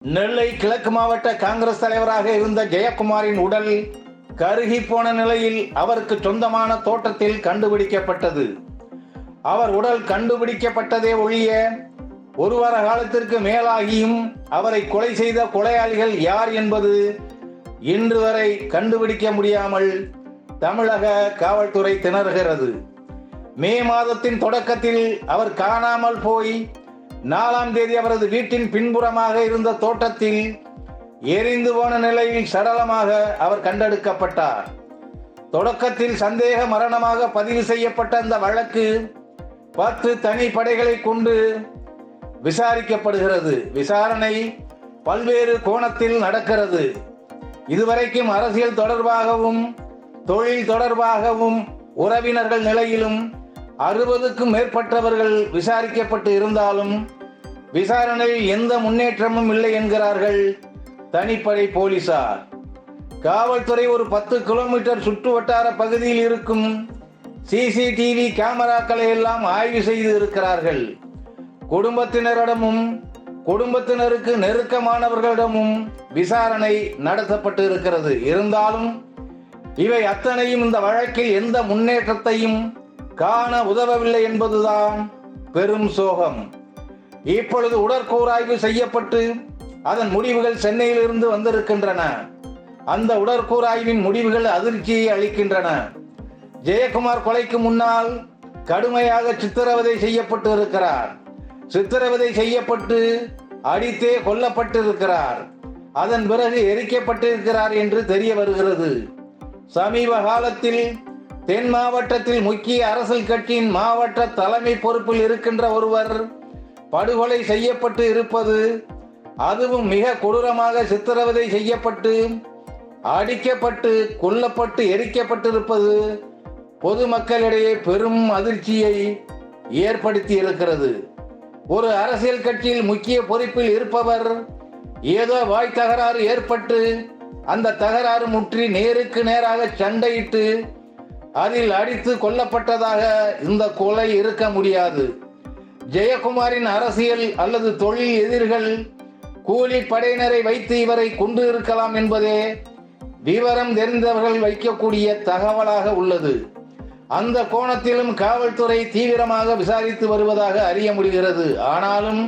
நெல்லை கிழக்கு மாவட்ட காங்கிரஸ் தலைவராக இருந்த ஜெயக்குமாரின் உடல் கருகி போன நிலையில் அவருக்கு சொந்தமான தோட்டத்தில் கண்டுபிடிக்கப்பட்டது. அவர் உடல் கண்டுபிடிக்கப்பட்டதே ஒழிய ஒரு வார காலத்திற்கு மேலாகியும் அவரை கொலை செய்த கொலையாளிகள் யார் என்பது இன்று வரை கண்டுபிடிக்க முடியாமல் தமிழக காவல்துறை திணறுகிறது. மே மாதத்தின் தொடக்கத்தில் அவர் காணாமல் போய் 4ஆம் தேதி அவரது வீட்டின் பின்புறமாக இருந்த தோட்டத்தில் எரிந்து போன நிலையில் சடலமாக அவர் கண்டெடுக்கப்பட்டார். தொடக்கத்தில் சந்தேக மரணமாக பதிவு செய்யப்பட்ட அந்த வழக்கு 10 தனி படைகளை கொண்டு விசாரிக்கப்படுகிறது. விசாரணை பல்வேறு கோணத்தில் நடக்கிறது. இதுவரைக்கும் அரசியல் தொடர்பாகவும் தொழில் தொடர்பாகவும் உறவினர்கள் நிலையிலும் 60க்கும் மேற்பட்டவர்கள் விசாரிக்கப்பட்டு இருந்தாலும் விசாரணையில் எந்த முன்னேற்றமும் இல்லை என்கிறார்கள் தனிப்படை போலீசார். காவல்துறை ஒரு 10 கிலோமீட்டர் சுற்று வட்டார பகுதியில் இருக்கும் சிசிடிவி கேமராக்களை எல்லாம் ஆய்வு செய்து இருக்கிறார்கள். குடும்பத்தினரிடமும் குடும்பத்தினருக்கு நெருக்கமானவர்களிடமும் விசாரணை நடத்தப்பட்டு இருக்கிறது. இருந்தாலும் இவை அத்தனையும் இந்த வழக்கில் எந்த முன்னேற்றத்தையும் காண உதவவில்லை என்பதுதான் பெரும் சோகம். இப்பொழுது உடற்கூறாய்வு செய்யப்பட்டு அதன் முடிவுகள் சென்னையிலிருந்து வந்திருக்கின்றன. அந்த உடற்கூறாய்வின் முடிவுகள் அதிர்ச்சியை அளிக்கின்றன. ஜெயக்குமார் கொலைக்கு முன்னால் கடுமையாக சித்திரவதை செய்யப்பட்டு இருக்கிறார். சித்திரவதை செய்யப்பட்டு அடித்தே கொல்லப்பட்டிருக்கிறார். அதன் பிறகு எரிக்கப்பட்டிருக்கிறார் என்று தெரிய வருகிறது. சமீப காலத்தில் தென் மாவட்டத்தில் முக்கிய அரசியல் கட்சியின் மாவட்ட தலைமை பொறுப்பில் இருக்கின்ற ஒருவர் படுகொலை செய்யப்பட்டு இருப்பது, அதுவும் மிக கொடூரமாக சித்திரவதை செய்யப்பட்டு அடிக்கப்பட்டு கொல்லப்பட்டு எரிக்கப்பட்டிருப்பது பொதுமக்களிடையே பெரும் அதிர்ச்சியை ஏற்படுத்தி இருக்கிறது. ஒரு அரசியல் கட்சியில் முக்கிய பொறுப்பில் இருப்பவர் ஏதோ வாய் தகராறு ஏற்பட்டு அந்த தகராறு முற்றி நேருக்கு நேராக சண்டையிட்டு அதில் அடித்து கொல்லப்பட்டதாக இந்த கொலை இருக்க முடியாது. ஜெயக்குமாரின் அரசியல் அல்லது தொழில் எதிரிகள் கூலி படையினரை வைத்து இவரை கொண்டு இருக்கலாம் என்பதே விவரம் தெரிந்தவர்கள் வைக்கக்கூடிய தகவலாக உள்ளது. அந்த கோணத்திலும் காவல்துறை தீவிரமாக விசாரித்து வருவதாக அறிய முடிகிறது. ஆனாலும்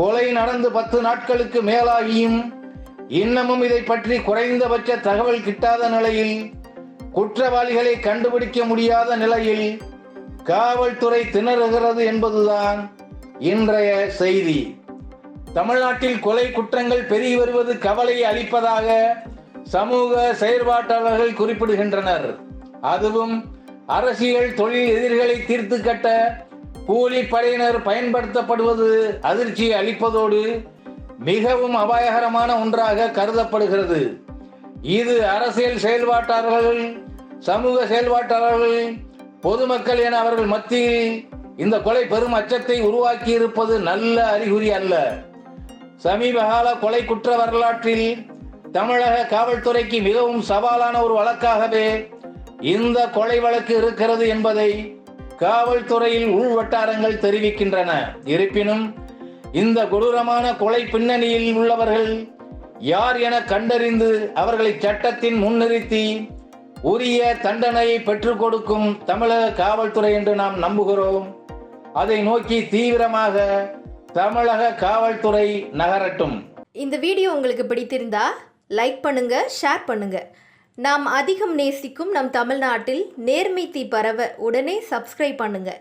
கொலை நடந்து 10 நாட்களுக்கு மேலாகியும் இன்னமும் இதை பற்றி குறைந்தபட்ச தகவல் கிட்டாத நிலையில், குற்றவாளிகளை கண்டுபிடிக்க முடியாத நிலையில் காவல்துறை திணறுகிறது என்பதுதான் இன்றைய செய்தி. தமிழ்நாட்டில் கொலை குற்றங்கள் பெருகி வருவது கவலை அளிப்பதாக சமூக செயற்பாட்டாளர்கள் குறிப்பிடுகின்றனர். அதுவும் அரசியல் தொழில் எதிரிகளை தீர்த்து கட்ட கூலி படையினர் பயன்படுத்தப்படுவது அதிர்ச்சி அளிப்பதோடு மிகவும் அபாயகரமான ஒன்றாக கருதப்படுகிறது. இது அரசியல் செயல்பாட்டாளர்கள், சமூக செயல்பாட்டாளர்கள், பொதுமக்கள் என அவர்கள் மத்தியில் இந்த கொலை பெரும் அச்சத்தை உருவாக்கி இருப்பது நல்ல அறிகுறி அல்ல. சமீபகால கொலை குற்ற வரலாற்றில் தமிழக காவல்துறைக்கு மிகவும் சவாலான ஒரு வழக்காகவே இந்த கொலை வழக்கு இருக்கிறது என்பதை காவல்துறையில் உள் வட்டாரங்கள் தெரிவிக்கின்றன. இருப்பினும் இந்த கொடூரமான கொலை பின்னணியில் உள்ளவர்கள் யார் என கண்டறிந்து அவர்களை சட்டத்தின் முன்னிறுத்தி உரிய தண்டனையை பெற்றுக் கொடுக்கும் தமிழக காவல்துறை என்று நாம் நம்புகிறோம். அதை நோக்கி தீவிரமாக தமிழக காவல்துறை நகரட்டும். இந்த வீடியோ உங்களுக்கு பிடித்திருந்தா லைக் பண்ணுங்க, ஷேர் பண்ணுங்க. நாம் அதிகம் நேசிக்கும் நம் தமிழ்நாட்டில் நேர்மை தீ பரவ உடனே சப்ஸ்கிரைப் பண்ணுங்க.